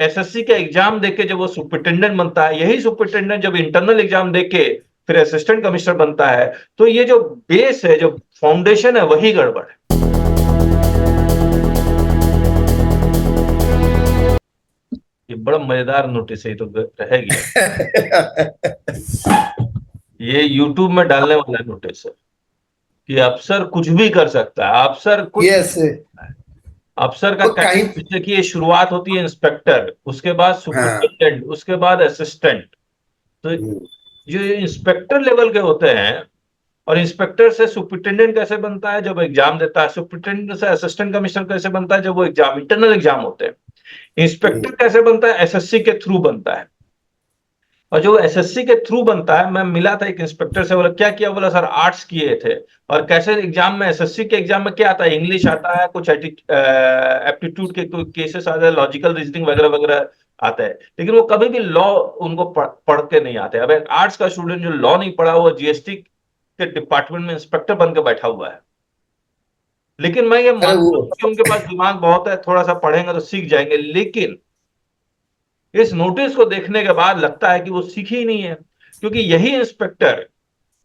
SSC का exam देके जब वो सुपरिटेंडेंट बनता है, यही सुपरिटेंडेंट जब इंटरनल एग्जाम देके फिर असिस्टेंट कमिश्नर बनता है, तो ये जो बेस है, जो फाउंडेशन है, वही गड़बड़ है। ये बड़ा मजेदार नोटिस है, तो रहेगी ये यूट्यूब में डालने वाला नोटिस है कि अफसर कुछ भी कर सकता है, अफसर कुछ भी यस। कर सकता है। अफसर का वो कहीं। कैटेगरी देखिए, शुरुआत होती है इंस्पेक्टर, उसके बाद हाँ। सुपरिटेंडेंट, उसके बाद असिस्टेंट। तो हम्म। जो इंस्पेक्टर लेवल के होते हैं, और इंस्पेक्टर से सुपरिटेंडेंट कैसे बनता है, जब एग्जाम देता है। सुपरिटेंडेंट से असिस्टेंट कमिश्नर कैसे बनता है, जब वो एग्जाम, इंटरनल एग्जाम होते हैं। इंस्पेक्टर कैसे बनता है, एसएससी के थ्रू बनता है। और जो एसएससी के थ्रू बनता है, मैं मिला था एक इंस्पेक्टर से, बोला क्या किया, बोला सर आर्ट्स किए थे। और कैसे एग्जाम में, एसएससी के एग्जाम में क्या आता है, इंग्लिश आता है, कुछ एप्टीट्यूड के कोई केसेस आते हैं, लॉजिकल रीजनिंग वगैरह वगैरह आता है, लेकिन वो कभी भी लॉ उनको पढ़ के नहीं आते। अब एक आर्ट्स का स्टूडेंट जो लॉ नहीं पढ़ा, वो जीएसटी के डिपार्टमेंट में इंस्पेक्टर बन के बैठा हुआ है। लेकिन मैं ये अरे मानता वो। हूँ कि उनके पास दिमाग बहुत है, थोड़ा सा पढ़ेंगे तो सीख जाएंगे, लेकिन इस नोटिस को देखने के बाद लगता है कि वो सीखे ही नहीं है। क्योंकि यही इंस्पेक्टर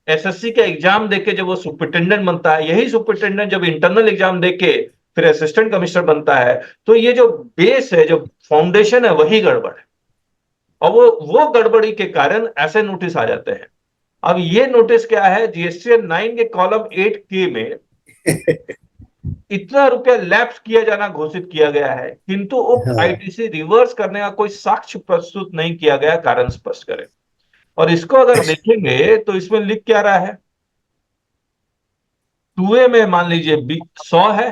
एसएससी का एग्जाम देके जब वो सुपरिटेंडेंट बनता है, यही सुपरिटेंडेंट जब इंटरनल एग्जाम देके फिर असिस्टेंट कमिश्नर बनता है, तो ये जो बेस है, जो फाउंडेशन है, वही गड़बड़ है। और वो गड़बड़ी के कारण ऐसे नोटिस आ जाते हैं। अब ये नोटिस क्या है, जीएसटी 9 के कॉलम 8K में इतना रुपया लैप्स किया जाना घोषित किया गया है, किंतु उक्त हाँ। आईटीसी रिवर्स करने का कोई साक्ष्य प्रस्तुत नहीं किया गया, कारण स्पष्ट करें। और इसको अगर देखेंगे तो इसमें लिख क्या रहा है, 2A में मान लीजिए 100 है,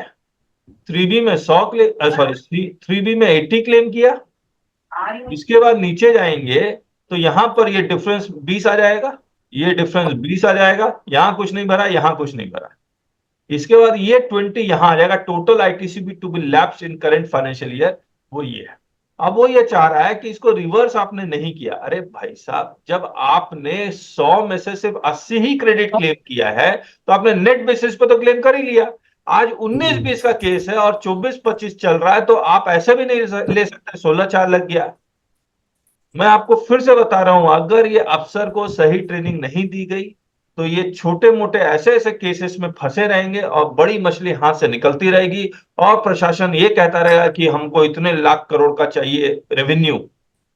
3B में 100 क्लेम, सॉरी 3B में 80 क्लेम किया। इसके बाद नीचे जाएंगे तो यहां पर ये डिफरेंस 20 आ जाएगा, ये डिफरेंस 20 आ जाएगा, यहां कुछ नहीं भरा, यहां कुछ नहीं भरा। इसके बाद ये 20 यहां आ जाएगा, total ITCP to be lapse in current financial year, वो ये है। अब वो ये चाह रहा है कि इसको रिवर्स आपने नहीं किया। अरे भाई साहब, जब आपने 100 में से सिर्फ 80 ही क्रेडिट क्लेम किया है, तो आपने नेट बेसिस पे तो क्लेम कर ही लिया। आज 19-20 का केस है और 24-25 चल रहा है, तो आप ऐसे भी नहीं ले सकते, 16/4 लग गया। मैं आपको फिर से बता रहा हूं, अगर ये अफसर को सही ट्रेनिंग नहीं दी गई, तो ये छोटे मोटे ऐसे ऐसे केसेस में फंसे रहेंगे और बड़ी मछली हाथ से निकलती रहेगी। और प्रशासन ये कहता रहेगा कि हमको इतने लाख करोड़ का चाहिए रेवेन्यू,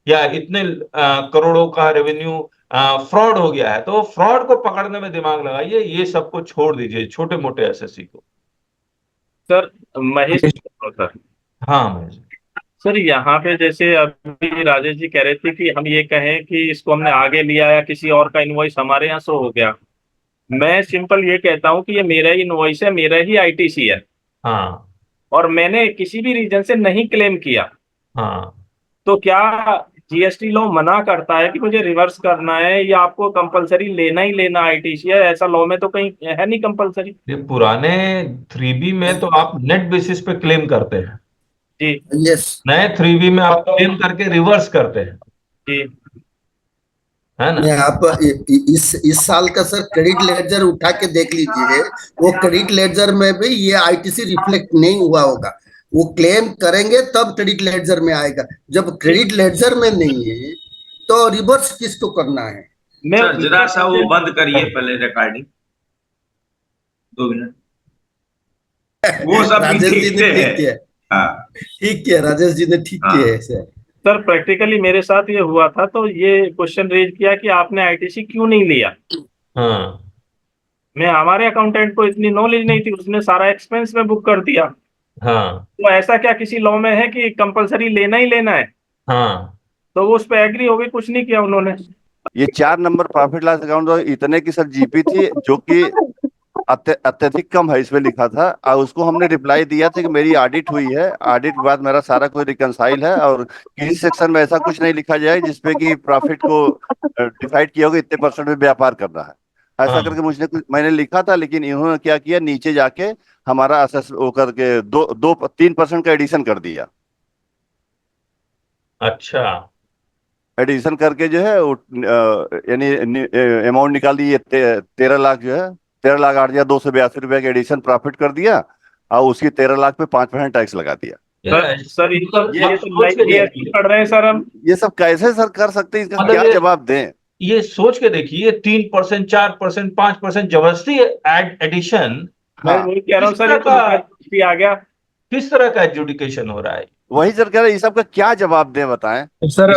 या इतने करोड़ों का रेवेन्यू फ्रॉड हो गया है। तो फ्रॉड को पकड़ने में दिमाग लगाइए, ये सबको छोड़ दीजिए, छोटे मोटे एसएससी को। Sir Mahesh sir. हाँ महेश। सर यहाँ पे जैसे अभी राजेश जी कह रहे थे कि हम ये कहें कि इसको हमने आगे लिया या किसी और का इनवॉइस हमारे यहाँ शो हो गया। मैं सिंपल ये कहता हूँ कि ये मेरा ही इनवॉइस है, मेरा ही आईटीसी है, हाँ और मैंने किसी भी रीजन से नहीं क्लेम किया। हाँ, तो क्या जीएसटी लॉ मना करता है कि मुझे रिवर्स करना है, या आपको कंपलसरी लेना ही लेना आईटीसी है? ऐसा लॉ में तो कहीं है नहीं कंपलसरी। ये पुराने 3B में तो आप नेट बेसिस पे क्लेम करते हैं, जी यस। नए 3B में आप क्लेम करके रिवर्स करते हैं, जी। है ना। नहीं, आप इस साल का सर क्रेडिट लेजर उठा के देख लीजिए। वो क्रेडिट लेजर में भी ये आईटीसी रिफ्लेक्ट नहीं हुआ होगा। वो क्लेम करेंगे तब क्रेडिट लेजर में आएगा। जब क्रेडिट लेजर में नहीं है तो रिवर्स किसको करना है? मैं सर जरा सा वो बंद करिए पहले रिकॉर्डिंग, 2 मिनट। वो सब भी राजेश जी ने देखते ठीक हैं। किया। हाँ ठीक किया, राजेश जी ने ठीक हाँ। किया है सर। सर प्रैक्टिकली मेरे साथ ये हुआ था, तो ये क्वेश्चन रेज किया कि आपने आईटीसी क्यों नहीं लिया। हाँ मैं, हमारे अकाउंटेंट को इतनी नॉलेज नहीं थी, उसने सारा एक्सपेंस में बुक कर दिया। हाँ तो ऐसा क्या किसी लॉ में है कि कंपलसरी लेना ही लेना है? हाँ, तो वो उस पर एग्री हो गए, कुछ नहीं किया उन्होंने। ये 4 नंबर प्रॉफिट लॉस अकाउंट इतने की सर जीपी थी, जो कि अत्यधिक कम है इसमें लिखा था। और उसको हमने रिप्लाई दिया था कि मेरी ऑडिट हुई है, ऑडिट के बाद मेरा सारा कुछ रिकंसाइल है, और किसी सेक्शन में ऐसा कुछ नहीं लिखा जाए जिसपे कि प्रॉफिट को डिसाइड किया होगा इतने परसेंट में व्यापार करना है। ऐसा हाँ। करके मुझे मैंने लिखा था, लेकिन इन्होंने क्या किया, नीचे जाके हमारा असेस वो करके 3% का एडिशन कर दिया। अच्छा। एडिशन करके जो है यानी अमाउंट निकाल दी, ये 13 लाख जो है, 13,08,282 रुपया का एडिशन प्रॉफिट कर दिया, और उसकी 13 लाख पे 5% टैक्स लगा दिया। सर ये तो सोच के लाइव देखिए, पढ़ रहे हैं सर हम। ये सब कैसे सर कर सकते हैं, इसका मतलब क्या जवाब दें? ये सोच के देखिए 3%, 4%, 5% जबरदस्ती एडिशन, मैं हाँ, वही कह रहा हूँ किस सर, तरह ये तो का भी आ गया। किस तरह का एजुडिकेशन हो रहा है? वही सर कह रहे हैं, ये सब का क्या जवाब दें, बताएं। सर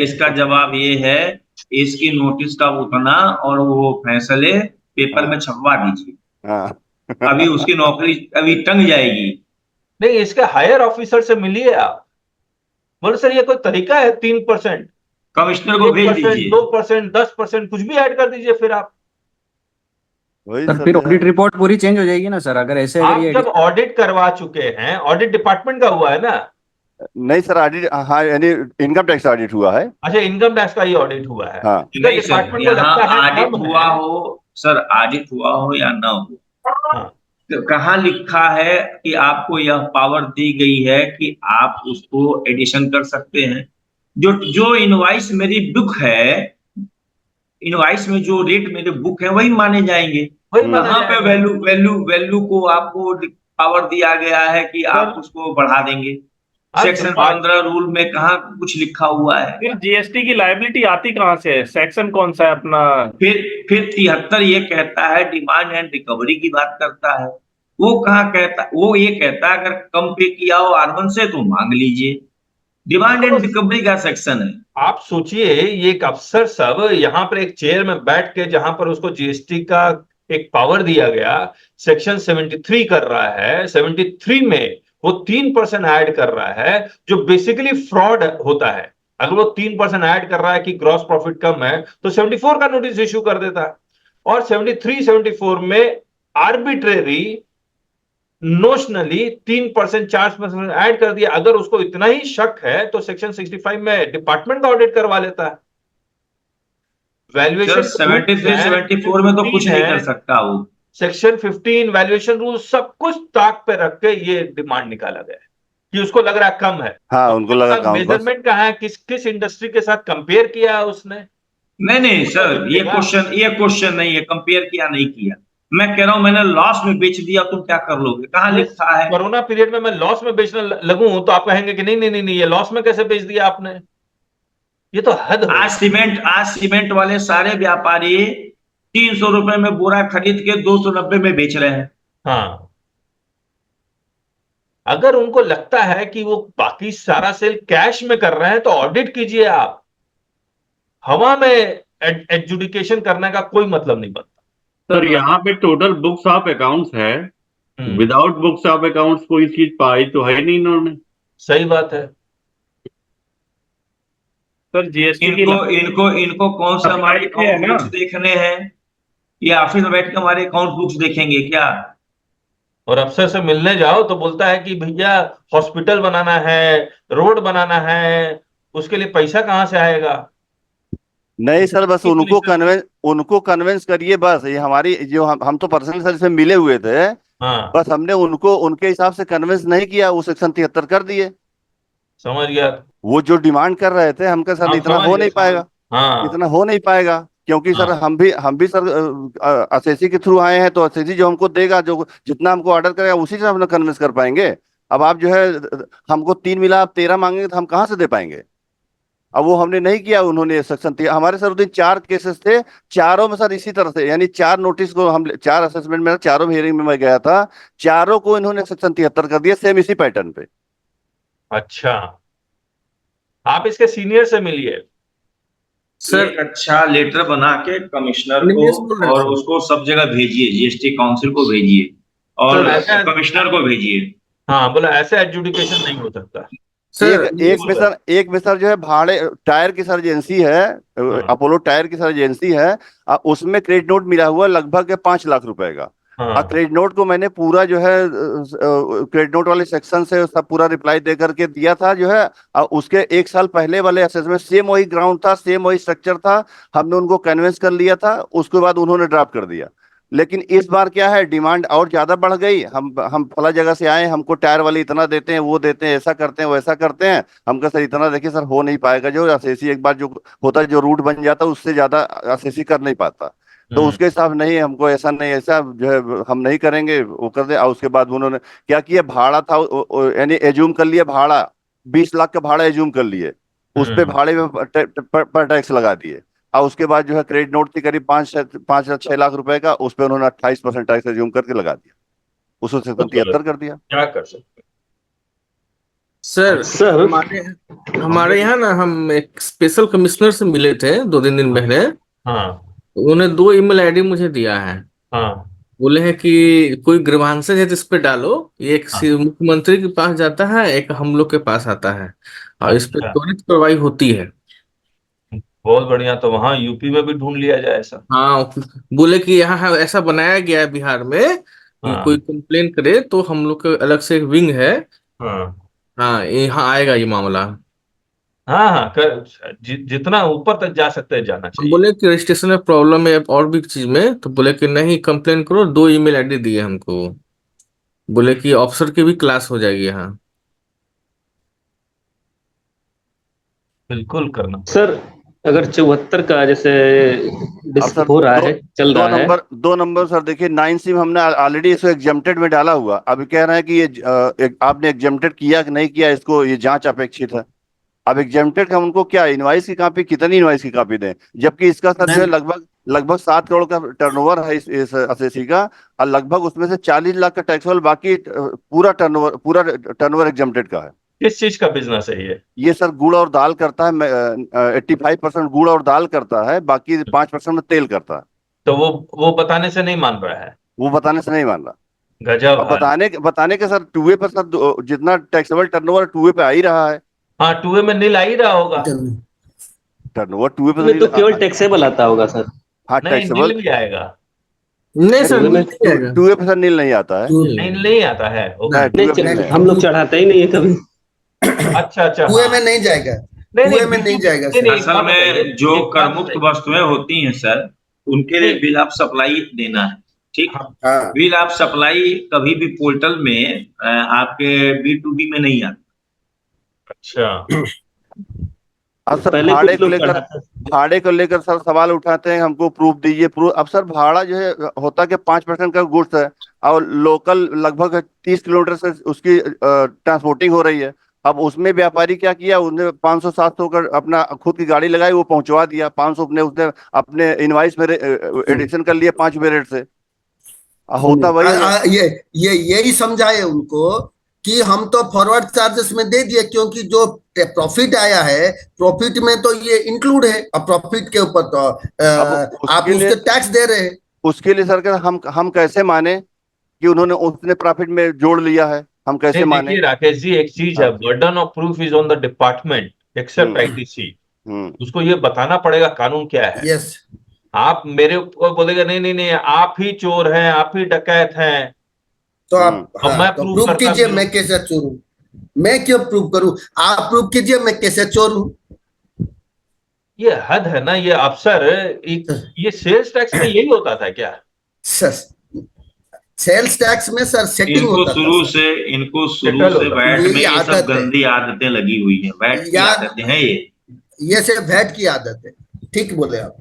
इसका जवाब ये है इसकी नोटिस का उतना और वो फैसले पेपर में छपवा दीजिए। हाँ अभी उसकी नौकरी अभी टंग जाएगी। नहीं, इसके हायर ऑफिसर से मिलिए आप, बोले सर ये कोई तरीका है? 3%, कमिश्नर को भेज 1%, दीजिए। 2%, 10% कुछ भी ऐड कर दीजिए फिर आप। वही सर सर फिर जो है। ऑडिट रिपोर्ट पूरी चेंज हो जाएगी ना सर, अगर ऐसे अगर आप ये जब ऑडिट करवा चुके हैं, ऑडिट डिपार्टमेंट का हुआ है ना? नहीं सर, ऑडिट, हाँ, यानी इनकम टैक्स ऑडिट हुआ है। अच्छा, इनकम टैक्स का ही ऑडिट हुआ है। हाँ अगर नहीं सर, डिपार्टमेंट को यहाँ लगता है ऑडिट कम हुआ है। हो, सर ऑडिट हुआ हो या ना हो, हाँ, तो कहाँ लिखा है कि आपको यह पावर दी गई है कि आप उसको एडिशन कर सकते हैं? जो जो इनवाइस मेरी बुक है, इनवाइस में जो रेट मेरे बुक है वही माने जाएंगे। वही माना कहाँ पे जाएगा। वैल्यू वैल्यू वैल्यू को आपको पावर दिया गया है कि आप सर, उसको बढ़ा देंगे? आज सेक्शन 15 रूल में कहाँ कुछ लिखा हुआ है? फिर जीएसटी की लायबिलिटी आती कहाँ से है? सेक्शन कौन सा है अपना? फिर 73 ये कहता है, डिमांड एंड रिकवरी की बात करता है। वो कहाँ कहता, वो ये कहता है अगर कम पे किया हो R1 से तो मांग लीजिए। डिमांड एंड रिकवरी का सेक्शन है। आप सोचिए, ये एक अफसर सब यहाँ पर एक चेयर में बैठ के, जहां पर उसको जीएसटी का एक पावर दिया गया, सेक्शन 73 कर रहा है, 73 में वो 3% ऐड कर रहा है, जो बेसिकली फ्रॉड होता है। अगर वो 3% ऐड कर रहा है कि ग्रॉस प्रॉफिट कम है, तो 74 का नोटिस इश्यू कर देता है। और 73, 74 में आर्बिट्रेरी नोशनली 3%, 4% ऐड कर दिया। अगर उसको इतना ही शक है तो सेक्शन 65 में डिपार्टमेंट का ऑडिट करवा लेता है। सर वैल्यूएशन 73 74 में तो कुछ नहीं कर सकता वो। सेक्शन 15 वैल्यूएशन रूल सब कुछ ताक पे रख के ये डिमांड निकाला गया है कि उसको लग रहा है कम है। हाँ, उनको लगा कम, बस। मेजरमेंट कहाँ है? किस किस इंडस्ट्री के साथ कंपेयर किया है उसने? नहीं सर, ये क्वेश्चन नहीं है, कंपेयर किया नहीं किया। मैं कह रहा हूं मैंने लॉस में बेच दिया, तुम क्या कर लोगे? कहाँ लिखा है? कोरोना पीरियड में मैं लॉस में बेचने लगूं तो आप कहेंगे कि नहीं नहीं नहीं नहीं, ये लॉस में कैसे बेच दिया आपने? ये तो हद हो। आज सीमेंट वाले सारे व्यापारी 300 रुपए में बोरा खरीद के 290 में बेच रहे हैं। हाँ, अगर उनको लगता है कि वो बाकी सारा सेल कैश में कर रहे हैं तो ऑडिट कीजिए आप। हवा में एडजुडिकेशन करने का कोई मतलब नहीं बनता। सर यहाँ पे टोटल बुक्स ऑफ अकाउंट्स है, विदाउट बुक्स ऑफ अकाउंट्स कोई चीज पाई तो है नहीं इन्होंने। सही बात है। सर जीएसटी इनको कौन सा हमारे अकाउंट बुक्स देखने हैं? ये ऑफिस में बैठ के हमारे अकाउंट बुक्स देखेंगे क्या? और अफसर से मिलने जाओ तो बोलता है कि भैया हॉस्पिटल बनाना है, रोड बनाना है, उसके लिए पैसा कहां से आएगा? नहीं सर, बस उनको कन्वेंस करिए, बस। ये हमारी जो हम तो पर्सनल सर से मिले हुए थे। हाँ, बस हमने उनको उनके हिसाब से कन्वेंस नहीं किया, वो सेक्शन 73 कर दिए। समझ गया। वो जो डिमांड कर रहे थे, हमका सर इतना हो नहीं पाएगा, हाँ, इतना हो नहीं पाएगा, क्योंकि सर हाँ, हम भी सर एसएससी के थ्रू आए हैं, तो एसएससी जो हमको देगा, जो जितना हमको ऑर्डर करेगा उसी से हम कन्विंस कर पाएंगे। अब आप जो है हमको 3 मिला, आप 13 मांगेंगे तो हम कहाँ से दे पाएंगे? अब वो हमने नहीं किया, उन्होंने सेक्शन हमारे सर उस दिन 4 केसेस थे, चारों में सर इसी तरह से, यानी 4 नोटिस को हम 4 असेसमेंट में, चारों हियरिंग में मैं गया था, चारों को इन्होंने सेक्शन 73 कर दिया, सेम इसी पैटर्न पे। अच्छा, आप इसके सीनियर से मिलिए सर। एक अच्छा लेटर बना के कमिश्नर को और उसको सब जगह भेजिए, जीएसटी काउंसिल को भेजिए और कमिश्नर को भेजिए। हाँ, बोला ऐसे एडजुडिकेशन नहीं हो सकता। एक में सर जो है भाड़े टायर की सर एजेंसी है, अपोलो टायर की सर एजेंसी है, उसमें क्रेडिट नोट मिला हुआ लगभग 5 लाख रुपए का। क्रेडिट नोट को मैंने पूरा जो है क्रेडिट नोट वाले सेक्शन से सब पूरा रिप्लाई दे करके दिया था जो है। उसके 1 साल पहले वाले असेसमेंट सेम वही ग्राउंड था, सेम वही स्ट्रक्चर था, हमने उनको कन्विंस कर लिया था, उसके बाद उन्होंने ड्रॉप कर दिया। लेकिन इस बार क्या है, डिमांड और ज्यादा बढ़ गई। हम फला जगह से आए, हमको टायर वाले इतना देते हैं, वो देते हैं, ऐसा करते हैं, वैसा करते हैं। हम कहा सर इतना देखिए सर, हो नहीं पाएगा। जो एसएससी एक बार जो होता है, जो रूट बन जाता है, उससे ज्यादा एसएससी कर नहीं पाता। तो उसके हिसाब नहीं, हमको ऐसा नहीं, ऐसा जो है हम नहीं करेंगे, वो कर दे। और उसके बाद उन्होंने क्या किया, भाड़ा था यानी एज्यूम कर लिया भाड़ा, 20 लाख का भाड़ा एज्यूम कर लिए, उस पे भाड़े में पर टैक्स लगा दिए। और उसके बाद जो है क्रेडिट नोट थी करीब 5 या 6 लाख रुपए का, उस पे उन्होंने 28% टैक्स एज्यूम करके लगा दिया, उसको सेक्शन 73 कर दिया। क्या कर सकते सर हमारे यहाँ ना हम एक स्पेशल कमिश्नर से मिले थे 2-3 दिन पहले। हाँ उन्होंने 2 ईमेल आईडी मुझे दिया है। हाँ बोले हैं कि कोई ग्रीवांसेस है तो इस पे डालो, ये एक मुख्यमंत्री के पास जाता है, एक हम लोग के पास आता है, और इस पे अच्छा। त्वरित कार्रवाई होती है। बहुत बढ़िया, तो वहां यूपी में भी ढूंढ लिया जाए ऐसा। हाँ, बोले कि यहाँ ऐसा बनाया गया है बिहार में कि हाँ कोई कंप्लेन करे तो हम लोग के अलग से एक विंग है। हाँ हाँ, यहाँ आएगा ये मामला। हाँ हाँ जितना ऊपर तक जा सकते हैं जाना हम चाहिए। बोले कि रजिस्ट्रेशन में प्रॉब्लम है और भी चीज में, तो बोले कि नहीं कंप्लेन करो। 2 ईमेल आईडी दिए हमको, बोले कि ऑफिसर की भी क्लास हो जाएगी यहाँ। बिल्कुल करना। सर अगर 74 का जैसे अब डिस्क सर हो रहा है, चल रहा है, 2 नंबर सर देखिए, 9 सिम हमने ऑलरेडी इसको एग्जेम्प्टेड में डाला हुआ। अभी कह रहे हैं कि ये आपने एग्जेम्प्टेड किया कि नहीं किया, इसको ये जांच अपेक्षित है। अब एग्जेम्प्टेड का उनको क्या इनवाइस की कॉपी, कितनी इनवाइस की कॉपी दें, जबकि इसका सर जो है लगभग 7 करोड़ का टर्नओवर है इस एसएससी का, और लगभग उसमें से 40 लाख का टैक्सेबल, बाकी पूरा टर्नओवर एग्जेम्प्टेड का है। किस चीज का बिजनेस है ये सर गुड़ और दाल करता है, 85% गुड़ और दाल करता है, बाकी 5% में तेल करता है। तो वो बताने से नहीं मान रहा है। वो बताने से नहीं मान रहा। गजब अब बताने के सर 2A पर सर जितना टैक्सेबल टर्नओवर 2A पे आ ही रहा है। हाँ 2A में नील आ ही रहा होगा। टर्नओवर 2A पे में तो केवल टैक्सेबल आता होगा सर। हाँ नहीं टैक्सेबल नील भी आएगा। नहीं सर, 2A पे सर नील नहीं आता है। नील नहीं आता है। नहीं, हम लोग चढ़ाते ही नहीं है कभी। अच्छा अच्छा, कुएं में नहीं जाएगा, कुएं में नहीं जाएगा सर। असल में जो कर मुक्त वस्तुएं होती हैं सर, उनके लिए बिल ऑफ सप्लाई देना है, ठीक। हाँ बिल ऑफ सप्लाई कभी भी पोर्टल में आपके B2B में नहीं आता। अच्छा, अब सर पहले भाड़े कुछ को लोग लेकर चढ़ाते सर सवाल उठाते हैं, हमको प्रूफ दीजिए प्रूफ। अब सर भाड़ा जो है होता कि 5% का गुड्स है, और लोकल लगभग 30 किलोमीटर से उसकी ट्रांसपोर्टिंग हो रही है। अब उसमें व्यापारी क्या किया, उसने 500-700 का अपना खुद की गाड़ी लगाई, वो पहुंचवा दिया। 500 उसने अपने इनवाइस में एडिशन कर लिया 5 रुपए रेट से। होता वही है। यही समझाए उनको कि हम तो फॉरवर्ड चार्जेस में दे दिए, क्योंकि जो प्रॉफिट आया है, प्रॉफिट में तो ये इंक्लूड है, और प्रॉफिट के ऊपर तो आप उसके टैक्स दे रहे हैं। उसके लिए सर हम कैसे माने कि उसने प्रॉफिट में जोड़ लिया है, हम कैसे माने? देखिए राकेश जी, एक चीज है, burden of proof is on the department except ITC। उसको ये बताना पड़ेगा कानून क्या है। यस, आप मेरे ऊपर बोलेगा नहीं नहीं नहीं आप ही चोर हैं, आप ही डकैत हैं, तो आप मैं तो प्रूव प्रूफ करता कीजिए। हूं। मैं कैसे चोर हूं? मैं क्यों प्रूव करूं? आप प्रूव कीजिए मैं कैसे चोर हूं। ये हद है ना। ये अफसर, ये सेल्स टैक्स में यही होता था क्या? सेल्स टैक्स में सर सेटिंग इनको होता शुरू था से वैट में यही ये सब आदत है। गंदी आदतें लगी हुई है, वैट की आदतें हैं ये से वैट की आदत है। ठीक बोले आप।